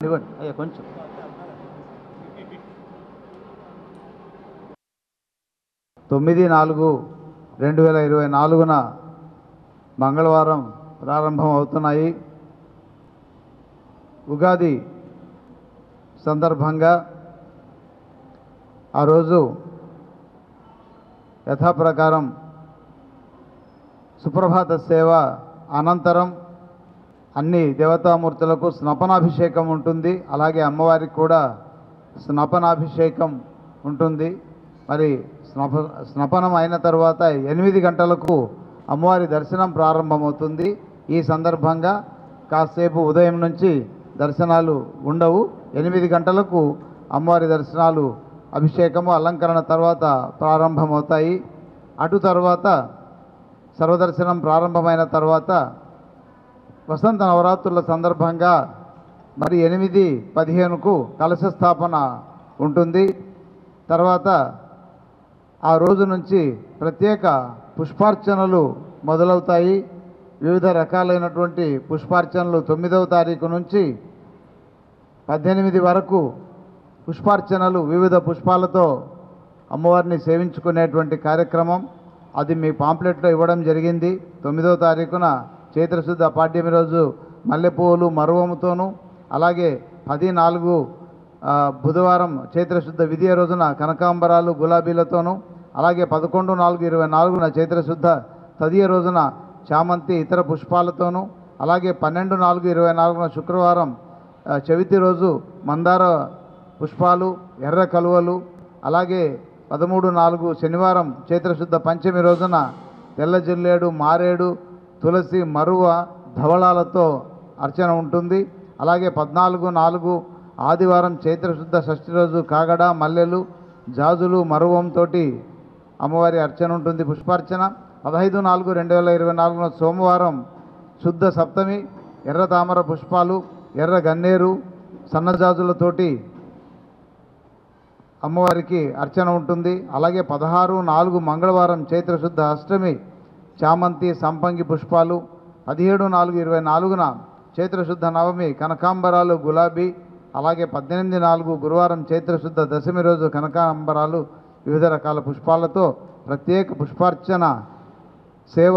ఇవ్వండి అయ్యా కొంచెం. తొమ్మిది 4/2024 మంగళవారం ప్రారంభం అవుతున్నాయి. ఉగాది సందర్భంగా ఆ రోజు యథాప్రకారం సుప్రభాత సేవ అనంతరం అన్ని దేవతామూర్తులకు స్నపనాభిషేకం ఉంటుంది. అలాగే అమ్మవారికి కూడా స్నపనాభిషేకం ఉంటుంది. మరి స్నపనం అయిన తర్వాత 8 గంటలకు అమ్మవారి దర్శనం ప్రారంభమవుతుంది. ఈ సందర్భంగా కాసేపు ఉదయం నుంచి దర్శనాలు ఉండవు. 8 గంటలకు అమ్మవారి దర్శనాలు అభిషేకము అలంకరణ తర్వాత ప్రారంభమవుతాయి. అటు తర్వాత సర్వదర్శనం ప్రారంభమైన తర్వాత వసంత నవరాత్రుల సందర్భంగా మరి 8-15కు కలశ స్థాపన ఉంటుంది. తర్వాత ఆ రోజు నుంచి ప్రత్యేక పుష్పార్చనలు మొదలవుతాయి. వివిధ రకాలైనటువంటి పుష్పార్చనలు 9వ తారీఖు నుంచి 18 వరకు పుష్పార్చనలు వివిధ పుష్పాలతో అమ్మవారిని సేవించుకునేటువంటి కార్యక్రమం అది మీ పాంప్లెట్లో ఇవ్వడం జరిగింది. 9వ తారీఖున చైత్రశుద్ధ పాడ్యమి రోజు మల్లెపూలు మరువముతోనూ, అలాగే 10/4 బుధవారం చైత్రశుద్ధ విధియ రోజున కనకాంబరాలు గులాబీలతోనూ, అలాగే 11/4/24 చైత్రశుద్ధ తదియ రోజున చామంతి ఇతర పుష్పాలతోనూ, అలాగే 12/4/24 శుక్రవారం చవితి రోజు మందార పుష్పాలు ఎర్ర కలువలు, అలాగే 13/4 శనివారం చైత్రశుద్ధ పంచమి రోజున తెల్ల జిల్లేడు మారేడు తులసి మరువ ధవళాలతో అర్చన ఉంటుంది. అలాగే 14/4 ఆదివారం చైత్రశుద్ధ షష్ఠి రోజు కాగడ మల్లెలు జాజులు మరువంతో అమ్మవారి అర్చన ఉంటుంది పుష్పార్చన. 15/4/2024 సోమవారం శుద్ధ సప్తమి ఎర్ర తామర పుష్పాలు ఎర్ర గన్నేరు సన్నజాజులతోటి అమ్మవారికి అర్చన ఉంటుంది. అలాగే 16/4 మంగళవారం చైత్రశుద్ధ అష్టమి చామంతి సంపంగి పుష్పాలు, 17/4/24 చైత్రశుద్ధ నవమి కనకాంబరాలు గులాబీ, అలాగే 18/4 గురువారం చైత్రశుద్ధ దశమి రోజు కనకాంబరాలు వివిధ రకాల పుష్పాలతో ప్రత్యేక పుష్పార్చన సేవ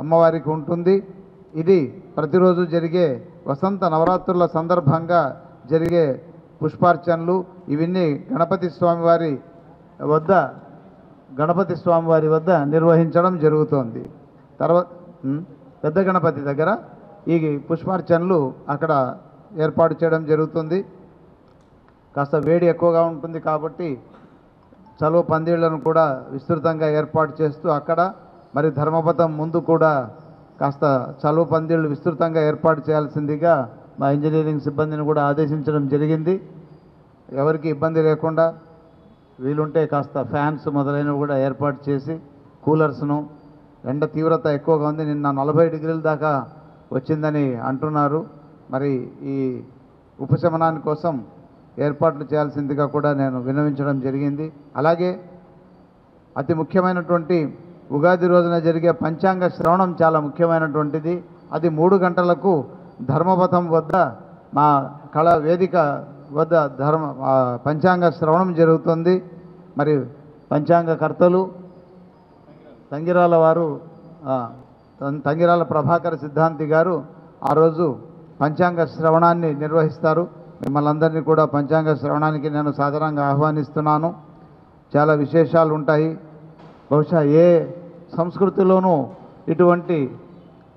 అమ్మవారికి ఉంటుంది. ఇది ప్రతిరోజు జరిగే వసంత నవరాత్రుల సందర్భంగా జరిగే పుష్పార్చనలు. ఇవన్నీ గణపతి స్వామివారి వద్ద నిర్వహించడం జరుగుతోంది. తర్వాత పెద్ద గణపతి దగ్గర ఈ పుష్పార్చనలు అక్కడ ఏర్పాటు చేయడం జరుగుతుంది. కాస్త వేడి ఎక్కువగా ఉంటుంది కాబట్టి చలువ పందిళ్లను కూడా విస్తృతంగా ఏర్పాటు చేస్తూ అక్కడ మరి ధర్మపథం ముందు కూడా కాస్త చలువ పందిళ్ళు విస్తృతంగా ఏర్పాటు చేయాల్సిందిగా మా ఇంజనీరింగ్ సిబ్బందిని కూడా ఆదేశించడం జరిగింది. ఎవరికి ఇబ్బంది లేకుండా వీలుంటే కాస్త ఫ్యాన్స్ మొదలైనవి కూడా ఏర్పాటు చేసి కూలర్స్ను, ఎండ తీవ్రత ఎక్కువగా ఉంది, నిన్న 40 డిగ్రీల దాకా వచ్చిందని అంటున్నారు. మరి ఈ ఉపశమనాని కోసం ఏర్పాట్లు చేయాల్సిందిగా కూడా నేను విన్నవించడం జరిగింది. అలాగే అతి ముఖ్యమైనటువంటి ఉగాది రోజున జరిగే పంచాంగ శ్రవణం చాలా ముఖ్యమైనటువంటిది. అది 3 గంటలకు ధర్మపథం వద్ద మా కళా వేదిక వద్ద పంచాంగ శ్రవణం జరుగుతుంది. మరి పంచాంగకర్తలు తంగిరాల ప్రభాకర్ సిద్ధాంతి గారు ఆ రోజు పంచాంగ శ్రవణాన్ని నిర్వహిస్తారు. మిమ్మల్ని అందరినీ కూడా పంచాంగ శ్రవణానికి నేను సాదరంగా ఆహ్వానిస్తున్నాను. చాలా విశేషాలు ఉంటాయి. బహుశా ఏ సంస్కృతిలోనూ ఇటువంటి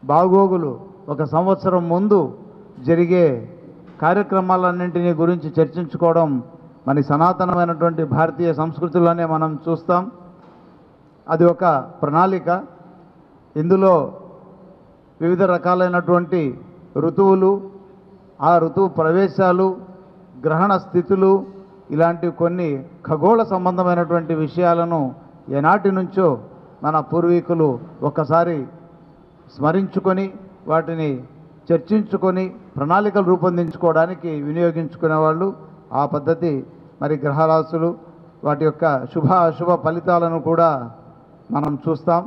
బాగోగులు ఒక సంవత్సరం ముందు జరిగే కార్యక్రమాలన్నింటినీ గురించి చర్చించుకోవడం మన సనాతనమైనటువంటి భారతీయ సంస్కృతిలోనే మనం చూస్తాం. అది ఒక ప్రణాళిక. ఇందులో వివిధ రకాలైనటువంటి ఋతువులు, ఆ ఋతువు ప్రవేశాలు, గ్రహణ స్థితులు, ఇలాంటి కొన్ని ఖగోళ సంబంధమైనటువంటి విషయాలను ఏనాటి నుంచో మన పూర్వీకులు ఒక్కసారి స్మరించుకొని వాటిని చర్చించుకొని ప్రణాళికలు రూపొందించుకోవడానికి వినియోగించుకునేవాళ్ళు. ఆ పద్ధతి మరి గ్రహరాశులు వాటి యొక్క శుభ అశుభ ఫలితాలను కూడా మనం చూస్తాం,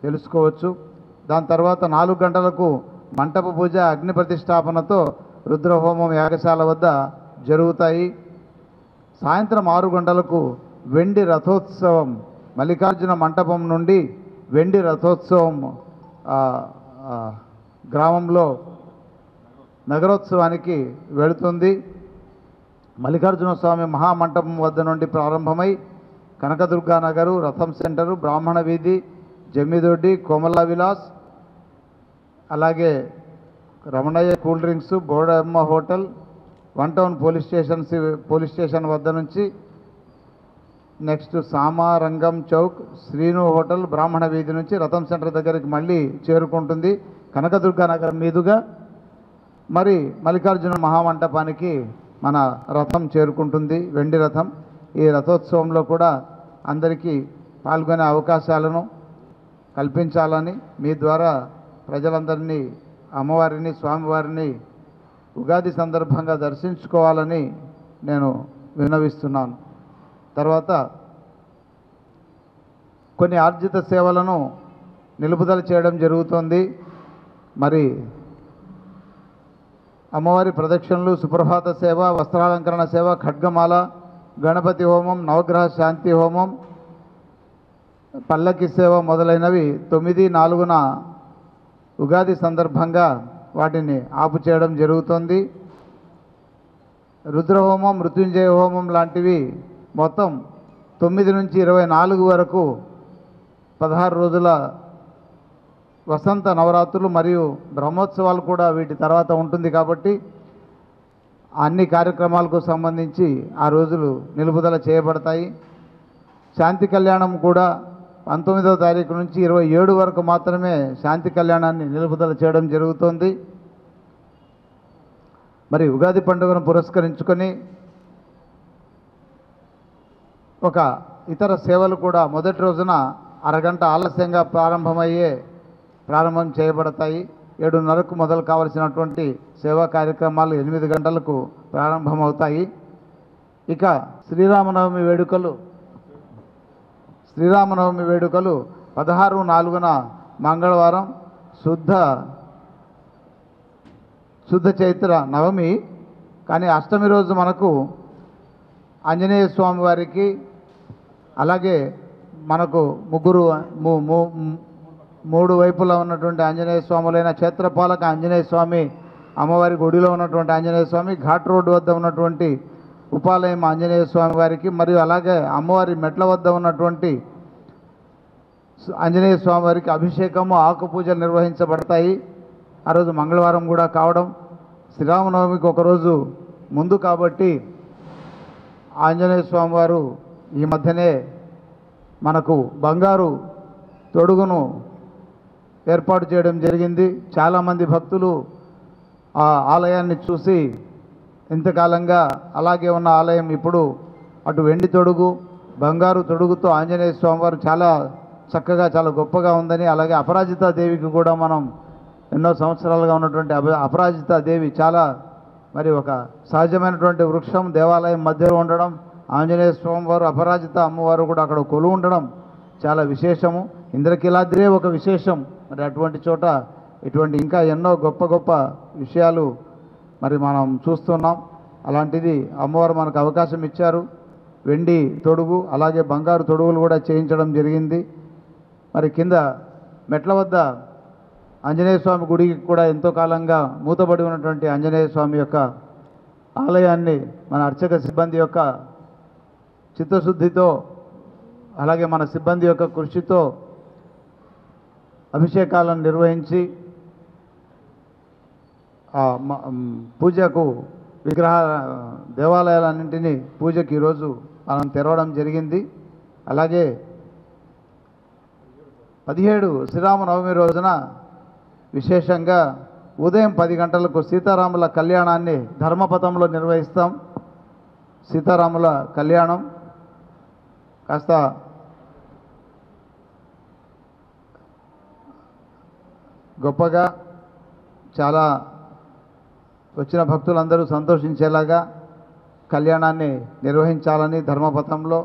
తెలుసుకోవచ్చు. దాని తర్వాత 4 గంటలకు మంటప పూజ అగ్ని ప్రతిష్టాపనతో రుద్రహోమం యాగశాల వద్ద జరుగుతాయి. సాయంత్రం 6 గంటలకు వెండి రథోత్సవం మల్లికార్జున మంటపం నుండి వెండి రథోత్సవం గ్రామంలో నగరోత్సవానికి వెళుతుంది. మల్లికార్జున స్వామి మహామంటపం వద్ద నుండి ప్రారంభమై కనకదుర్గా నగరు, రథం సెంటరు, బ్రాహ్మణ వీధి, జమ్మిదొడ్డి, కోమలా విలాస్, అలాగే Ramanaiah cool drinks, Bodamma hotel, 1 town police station వద్ద నుంచి నెక్స్ట్ సామారంగం చౌక్, శ్రీను హోటల్, బ్రాహ్మణ వీధి నుంచి రథం సెంటర్ దగ్గరికి మళ్ళీ చేరుకుంటుంది. కనకదుర్గా నగరం మీదుగా మరి మల్లికార్జున మహామంటపానికి మన రథం చేరుకుంటుంది, వెండి రథం. ఈ రథోత్సవంలో కూడా అందరికీ పాల్గొనే అవకాశాలను కల్పించాలని మీ ద్వారా ప్రజలందరినీ అమ్మవారిని, స్వామివారిని ఉగాది సందర్భంగా దర్శించుకోవాలని నేను విన్నవిస్తున్నాను. తర్వాత కొన్ని ఆర్జిత సేవలను నిలుపుదల చేయడం జరుగుతుంది. మరి అమ్మవారి ప్రదక్షిణలు, సుప్రభాత సేవ, వస్త్రాలంకరణ సేవ, ఖడ్గమాల, గణపతి హోమం, నవగ్రహ శాంతి హోమం, పల్లకి సేవ మొదలైనవి 9/4 ఉగాది సందర్భంగా వాటిని ఆపు చేయడం జరుగుతుంది. రుద్రహోమం, మృత్యుంజయ హోమం లాంటివి మొత్తం 9 నుంచి 24 వరకు 16 రోజుల వసంత నవరాత్రులు మరియు బ్రహ్మోత్సవాలు కూడా వీటి తర్వాత ఉంటుంది. కాబట్టి అన్ని కార్యక్రమాలకు సంబంధించి ఆ రోజులు నిలుపుదల చేయబడతాయి. శాంతి కళ్యాణం కూడా 19వ తారీఖు నుంచి 27 వరకు మాత్రమే శాంతి కళ్యాణాన్ని నిలుపుదల చేయడం జరుగుతుంది. మరి ఉగాది పండుగను పురస్కరించుకొని ఒక ఇతర సేవలు కూడా మొదటి రోజున అరగంట ఆలస్యంగా ప్రారంభం చేయబడతాయి. 7:30కు మొదలు కావలసినటువంటి సేవా కార్యక్రమాలు 8 గంటలకు ప్రారంభమవుతాయి. ఇక శ్రీరామనవమి వేడుకలు 16/4 మంగళవారం శుద్ధ చైత్ర నవమి. కానీ అష్టమి రోజు మనకు ఆంజనేయ స్వామి వారికి, అలాగే మనకు మూడు వైపులా ఉన్నటువంటి ఆంజనేయ స్వాములైన క్షేత్రపాలక ఆంజనేయ స్వామి, అమ్మవారి గుడిలో ఉన్నటువంటి ఆంజనేయ స్వామి, ఘాట్ రోడ్డు వద్ద ఉన్నటువంటి ఉపాలయం ఆంజనేయ స్వామి వారికి, మరియు అలాగే అమ్మవారి మెట్ల వద్ద ఉన్నటువంటి ఆంజనేయ స్వామి వారికి అభిషేకము, ఆకు పూజలు నిర్వహించబడతాయి. ఆ రోజు మంగళవారం కూడా కావడం, శ్రీరామనవమికి ఒకరోజు ముందు కాబట్టి ఆంజనేయ స్వామి వారు ఈ మధ్యనే మనకు బంగారు తొడుగును ఏర్పాటు చేయడం జరిగింది. చాలామంది భక్తులు ఆ ఆలయాన్ని చూసి ఇంతకాలంగా అలాగే ఉన్న ఆలయం ఇప్పుడు అటు వెండి తొడుగు, బంగారు తొడుగుతో ఆంజనేయ స్వామివారు చాలా చక్కగా, చాలా గొప్పగా ఉందని, అలాగే అపరాజితా దేవికి కూడా మనం ఎన్నో సంవత్సరాలుగా ఉన్నటువంటి అపరాజితా దేవి చాలా మరి ఒక సహజమైనటువంటి వృక్షం దేవాలయం మధ్యలో ఉండడం, ఆంజనేయ స్వామివారు, అపరాజిత అమ్మవారు కూడా అక్కడ కొలువు ఉండడం చాలా విశేషము. ఇంద్రకీలాద్రే ఒక విశేషం. మరి అటువంటి చోట ఇటువంటి ఇంకా ఎన్నో గొప్ప గొప్ప విషయాలు మరి మనం చూస్తున్నాం. అలాంటిది అమ్మవారు మనకు అవకాశం ఇచ్చారు. వెండి తొడుగు అలాగే బంగారు తొడుగులు కూడా చేయించడం జరిగింది. మరి కింద మెట్ల వద్ద ఆంజనేయ స్వామి గుడికి కూడా ఎంతో కాలంగా మూతబడి ఉన్నటువంటి ఆంజనేయ స్వామి యొక్క ఆలయాన్ని మన అర్చక సిబ్బంది యొక్క చిత్తశుద్ధితో, అలాగే మన సిబ్బంది యొక్క కృషితో అభిషేకాలను నిర్వహించి పూజకు దేవాలయాలన్నింటినీ పూజకి ఈరోజు మనం తెరవడం జరిగింది. అలాగే 17 శ్రీరామనవమి రోజున విశేషంగా ఉదయం 10 గంటలకు సీతారాముల కళ్యాణాన్ని ధర్మపథంలో నిర్వహిస్తాం. సీతారాముల కళ్యాణం కాస్త గొప్పగా, చాలా వచ్చిన భక్తులందరూ సంతోషించేలాగా కళ్యాణాన్ని నిర్వహించాలని ధర్మపథంలో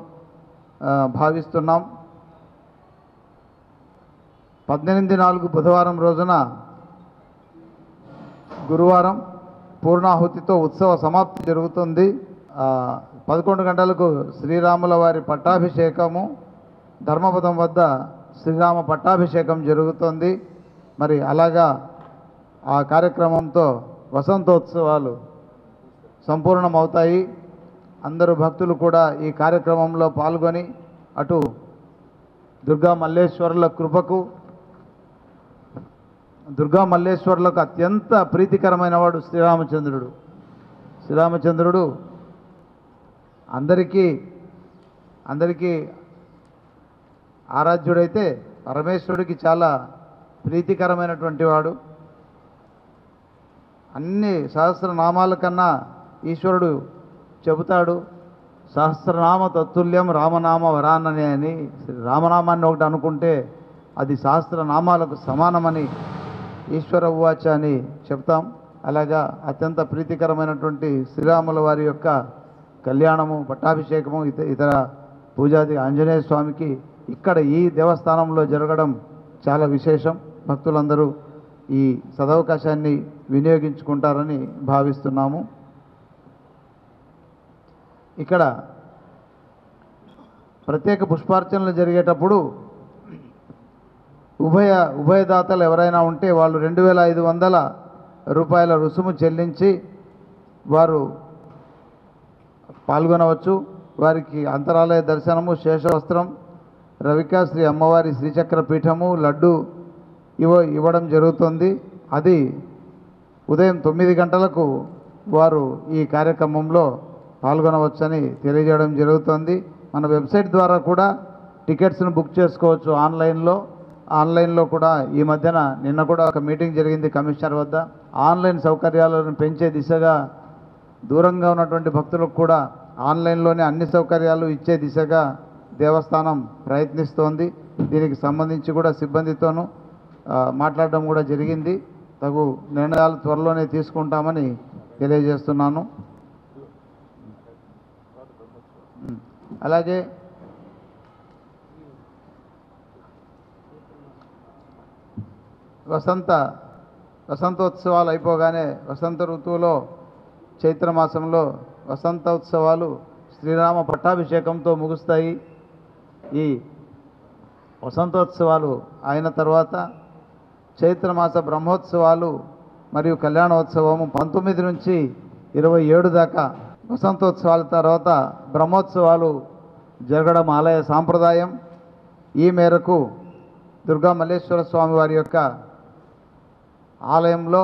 భావిస్తున్నాం. 18/4 బుధవారం రోజున, గురువారం పూర్ణాహుతితో ఉత్సవ సమాప్తి జరుగుతుంది. 11 గంటలకు శ్రీరాముల వారి పట్టాభిషేకము, ధర్మపదం వద్ద శ్రీరామ పట్టాభిషేకం జరుగుతుంది. మరి అలాగా ఆ కార్యక్రమంతో వసంతోత్సవాలు సంపూర్ణమవుతాయి. అందరూ భక్తులు కూడా ఈ కార్యక్రమంలో పాల్గొని అటు దుర్గా మల్లేశ్వరులకు అత్యంత ప్రీతికరమైన వాడు శ్రీరామచంద్రుడు అందరికీ ఆరాధ్యుడైతే పరమేశ్వరుడికి చాలా ప్రీతికరమైనటువంటి వాడు. అన్ని సహస్రనామాల కన్నా ఈశ్వరుడు చెబుతాడు, సహస్రనామ తత్తుల్యం రామనామ వరాననే అని. రామనామాన్ని ఒకటి అనుకుంటే అది సహస్రనామాలకు సమానమని ఈశ్వర ఉవాచ అని చెప్తాం. అలాగా అత్యంత ప్రీతికరమైనటువంటి శ్రీరాముల వారి యొక్క కళ్యాణము, పట్టాభిషేకము, ఇతర పూజాది ఆంజనేయ స్వామికి ఇక్కడ ఈ దేవస్థానంలో జరగడం చాలా విశేషం. భక్తులందరూ ఈ సదవకాశాన్ని వినియోగించుకుంటారని భావిస్తున్నాము. ఇక్కడ ప్రత్యేక పుష్పార్చనలు జరిగేటప్పుడు ఉభయదాతలు ఎవరైనా ఉంటే వాళ్ళు 2500 రూపాయల రుసుము చెల్లించి వారు పాల్గొనవచ్చు. వారికి అంతరాలయ దర్శనము, శేషవస్త్రం, రవిక శ్రీ అమ్మవారి శ్రీచక్ర పీఠము, లడ్డు ఇవ్వడం జరుగుతుంది. అది ఉదయం 9 గంటలకు వారు ఈ కార్యక్రమంలో పాల్గొనవచ్చని తెలియజేయడం జరుగుతుంది. మన వెబ్సైట్ ద్వారా కూడా టికెట్స్ను బుక్ చేసుకోవచ్చు ఆన్లైన్లో కూడా. ఈ మధ్యన నిన్న కూడా ఒక మీటింగ్ జరిగింది కమిషనర్ వద్ద. ఆన్లైన్ సౌకర్యాలను పెంచే దిశగా దూరంగా ఉన్నటువంటి భక్తులకు కూడా ఆన్లైన్లోనే అన్ని సౌకర్యాలు ఇచ్చే దిశగా దేవస్థానం ప్రయత్నిస్తోంది. దీనికి సంబంధించి కూడా సిబ్బందితోనూ మాట్లాడడం కూడా జరిగింది. తగు నిర్ణయాలు త్వరలోనే తీసుకుంటామని తెలియజేస్తున్నాను. అలాగే వసంతోత్సవాలు అయిపోగానే వసంత ఋతువులో చైత్రమాసంలో వసంతోత్సవాలు శ్రీరామ పట్టాభిషేకంతో ముగుస్తాయి. ఈ వసంతోత్సవాలు అయిన తర్వాత చైత్రమాస బ్రహ్మోత్సవాలు మరియు కళ్యాణోత్సవము 19 నుంచి 27 దాకా, వసంతోత్సవాల తర్వాత బ్రహ్మోత్సవాలు జరగడం ఆలయ సాంప్రదాయం. ఈ మేరకు దుర్గా మల్లేశ్వర స్వామి వారి యొక్క ఆలయంలో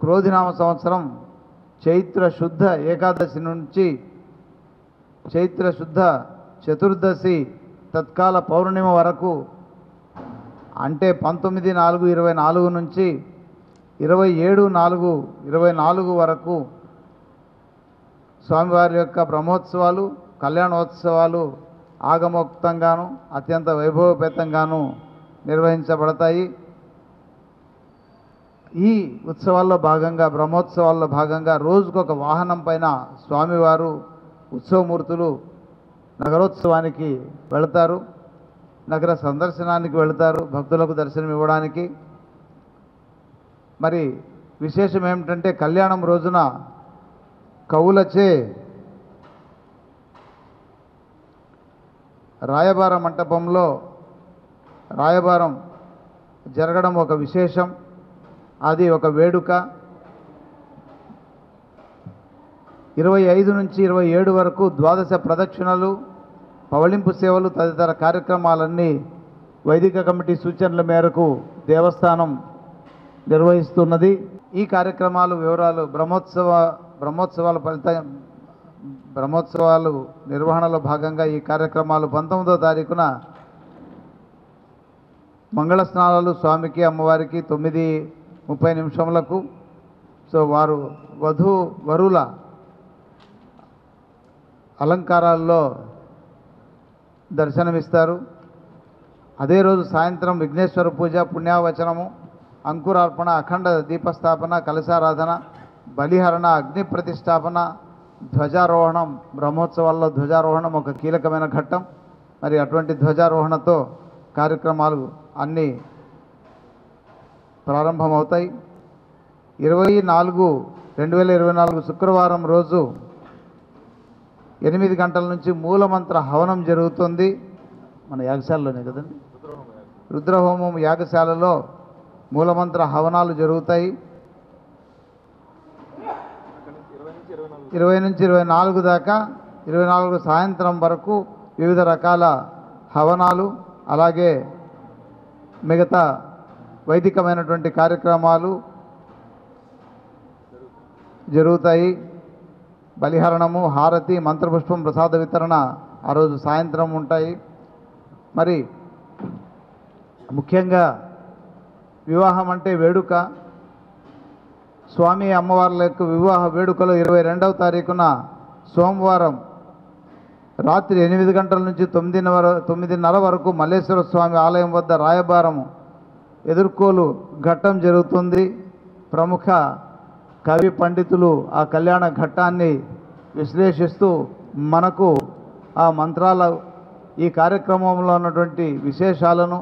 క్రోధినామ సంవత్సరం చైత్ర శుద్ధ ఏకాదశి నుంచి చైత్ర శుద్ధ చతుర్దశి తత్కాల పౌర్ణిమ వరకు, అంటే 19/4/24 నుంచి 27/4/24 వరకు స్వామివారి యొక్క బ్రహ్మోత్సవాలు, కళ్యాణోత్సవాలు ఆగమోక్తంగాను అత్యంత వైభవపేతంగాను నిర్వహించబడతాయి. ఈ ఉత్సవాల్లో భాగంగా, బ్రహ్మోత్సవాల్లో భాగంగా రోజుకొక వాహనం పైన స్వామివారు ఉత్సవమూర్తులు నగరోత్సవానికి వెళతారు, నగర సందర్శనానికి వెళతారు, భక్తులకు దర్శనం ఇవ్వడానికి. మరి విశేషం ఏమిటంటే కళ్యాణం రోజున కవులచే రాయబార మంటపంలో రాయబారం జరగడం ఒక విశేషం. అది ఒక వేడుక. 25 నుంచి 27 వరకు ద్వాదశ ప్రదక్షిణలు, పవళింపు సేవలు తదితర కార్యక్రమాలన్నీ వైదిక కమిటీ సూచనల మేరకు దేవస్థానం నిర్వహిస్తున్నది. ఈ కార్యక్రమాల వివరాలు బ్రహ్మోత్సవాలు నిర్వహణలో భాగంగా ఈ కార్యక్రమాలు 19వ తారీఖున మంగళ స్నానాలు స్వామికి అమ్మవారికి 9:30 సో వారు వరుల అలంకారాల్లో దర్శనమిస్తారు. అదే రోజు సాయంత్రం విఘ్నేశ్వర పూజ, పుణ్యావచనము, అంకురార్పణ, అఖండ దీపస్థాపన, కలశారాధన, బలిహరణ, అగ్ని ప్రతిష్టాపన, ధ్వజారోహణం. బ్రహ్మోత్సవాల్లో ధ్వజారోహణం ఒక కీలకమైన ఘట్టం. మరి అటువంటి ధ్వజారోహణతో కార్యక్రమాలు అన్నీ ప్రారంభమవుతాయి. 24/2024 శుక్రవారం రోజు 8 గంటల నుంచి మూలమంత్ర హవనం జరుగుతుంది. మన యాగశాలలోనే కదండి, రుద్రహోమం యాగశాలలో మూలమంత్ర హవనాలు జరుగుతాయి. 20 నుంచి 24 దాకా, 24 సాయంత్రం వరకు వివిధ రకాల హవనాలు, అలాగే మిగతా వైదికమైనటువంటి కార్యక్రమాలు జరుగుతాయి. బలిహరణము, హారతి, మంత్రపుష్పం, ప్రసాద వితరణ ఆ రోజు సాయంత్రం ఉంటాయి. మరి ముఖ్యంగా వివాహం అంటే వేడుక. స్వామి అమ్మవార్ల యొక్క వివాహ వేడుకలు 22వ తారీఖున సోమవారం రాత్రి 8 గంటల నుంచి 9:30 వరకు మల్లేశ్వర స్వామి ఆలయం వద్ద రాయబారము ఎదుర్కోలు ఘట్టం జరుగుతుంది. ప్రముఖ కవి పండితులు ఆ కళ్యాణ ఘట్టాన్ని విశ్లేషిస్తూ మనకు ఆ మంత్రాల ఈ కార్యక్రమంలో ఉన్నటువంటి విశేషాలను,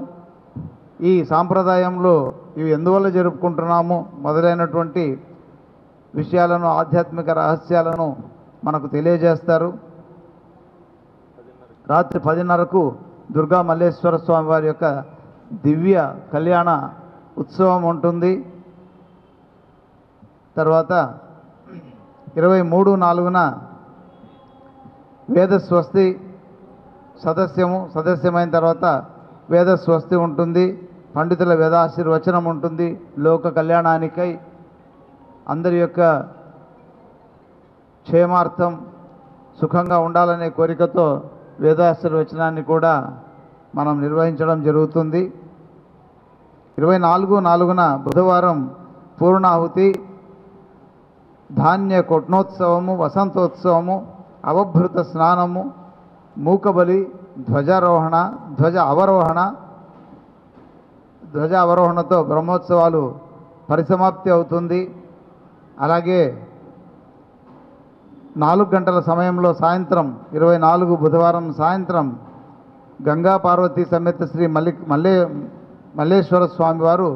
ఈ సాంప్రదాయంలో ఇవి ఎందువల్ల జరుపుకుంటున్నాము మొదలైనటువంటి విషయాలను, ఆధ్యాత్మిక రహస్యాలను మనకు తెలియజేస్తారు. రాత్రి 10:30కు దుర్గా మల్లేశ్వర స్వామి వారి యొక్క దివ్య కళ్యాణ ఉత్సవం ఉంటుంది. తర్వాత 23/4న వేదస్వస్తి సదస్యమైన తర్వాత వేదస్వస్తి ఉంటుంది. పండితుల వేదాశీర్వచనం ఉంటుంది. లోక కళ్యాణానికై అందరి యొక్క క్షేమార్థం సుఖంగా ఉండాలనే కోరికతో వేదాశీర్వచనాన్ని కూడా మనం నిర్వహించడం జరుగుతుంది. 24/4న బుధవారం పూర్ణాహుతి, ధాన్య కొట్నోత్సవము, వసంతోత్సవము, అవభృత స్నానము, మూకబలి, ధ్వజ అవరోహణతో బ్రహ్మోత్సవాలు పరిసమాప్తి అవుతుంది. అలాగే 4 గంటల సమయంలో సాయంత్రం 24 బుధవారం సాయంత్రం గంగా పార్వతీ సమేత శ్రీ మల్లేశ్వర స్వామి వారు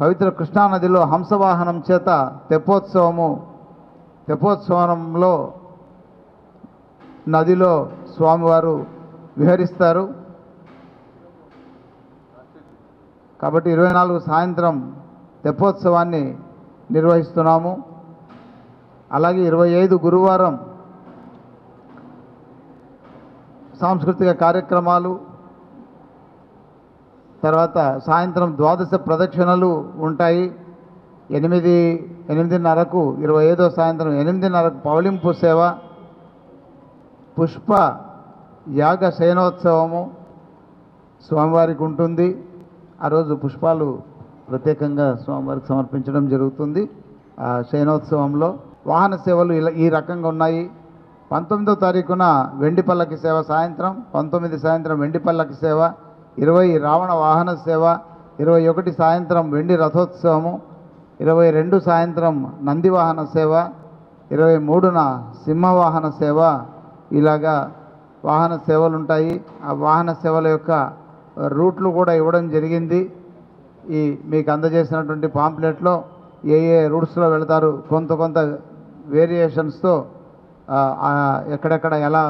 పవిత్ర కృష్ణానదిలో హంసవాహనం చేత తెప్పోత్సవంలో నదిలో స్వామివారు విహరిస్తారు. కాబట్టి 24 సాయంత్రం తెప్పోత్సవాన్ని నిర్వహిస్తున్నాము. అలాగే 25 గురువారం సాంస్కృతిక కార్యక్రమాలు, తర్వాత సాయంత్రం 12 ప్రదక్షిణలు ఉంటాయి. 8:30కు 25వ సాయంత్రం 8:30కు పౌలింపు సేవ, పుష్ప యాగ శయనోత్సవము స్వామివారికి ఉంటుంది. ఆ రోజు పుష్పాలు ప్రత్యేకంగా స్వామివారికి సమర్పించడం జరుగుతుంది. ఆ శయనోత్సవంలో వాహన సేవలు ఈ రకంగా ఉన్నాయి. 19వ తారీఖున వెండి పల్లకి సేవ సాయంత్రం, 19 సాయంత్రం వెండి పల్లకి సేవ, 20 రావణ వాహన సేవ, 21 సాయంత్రం వెండి రథోత్సవము, 22 సాయంత్రం నంది వాహన సేవ, 23న సింహవాహన సేవ. ఇలాగా వాహన సేవలు ఉంటాయి. ఆ వాహన సేవల యొక్క రూట్లు కూడా ఇవ్వడం జరిగింది. ఈ మీకు అందజేసినటువంటి పాంప్లెట్లో ఏ రూట్స్లో వెళతారు, కొంత వేరియేషన్స్తో ఎక్కడెక్కడ ఎలా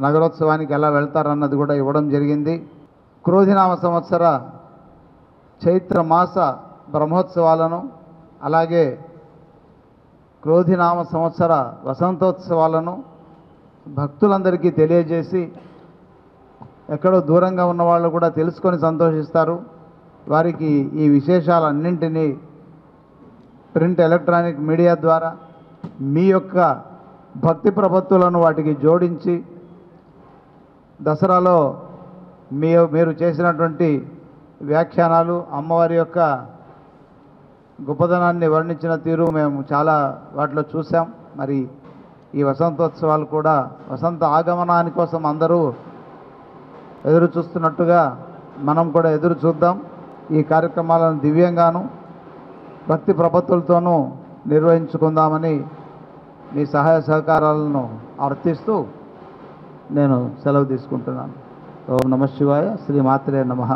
నగరోత్సవానికి ఎలా వెళ్తారన్నది కూడా ఇవ్వడం జరిగింది. క్రోధినామ సంవత్సర చైత్ర మాస బ్రహ్మోత్సవాలను, అలాగే క్రోధినామ సంవత్సర వసంతోత్సవాలను భక్తులందరికీ తెలియజేసి ఎక్కడో దూరంగా ఉన్న వాళ్ళు కూడా తెలుసుకొని సంతోషిస్తారు. వారికి ఈ విశేషాలన్నింటినీ ప్రింట్, ఎలక్ట్రానిక్ మీడియా ద్వారా మీ యొక్క భక్తి ప్రపత్తులను వాటికి జోడించి దసరాలో మీరు చేసినటువంటి వ్యాఖ్యానాలు, అమ్మవారి యొక్క గొప్పదనాన్ని వర్ణించిన తీరు మేము చాలా వాటిలో చూసాం. మరి ఈ వసంతోత్సవాలు కూడా వసంత ఆగమనాని కోసం అందరూ ఎదురు చూస్తున్నట్టుగా మనం కూడా ఎదురు చూద్దాం. ఈ కార్యక్రమాలను దివ్యంగాను భక్తి ప్రపత్తులతోనూ నిర్వహించుకుందామని మీ సహాయ సహకారాలను అర్థిస్తూ నేను సెలవు తీసుకుంటున్నాను. ఓం నమః శివాయ. శ్రీ మాత్రే నమః.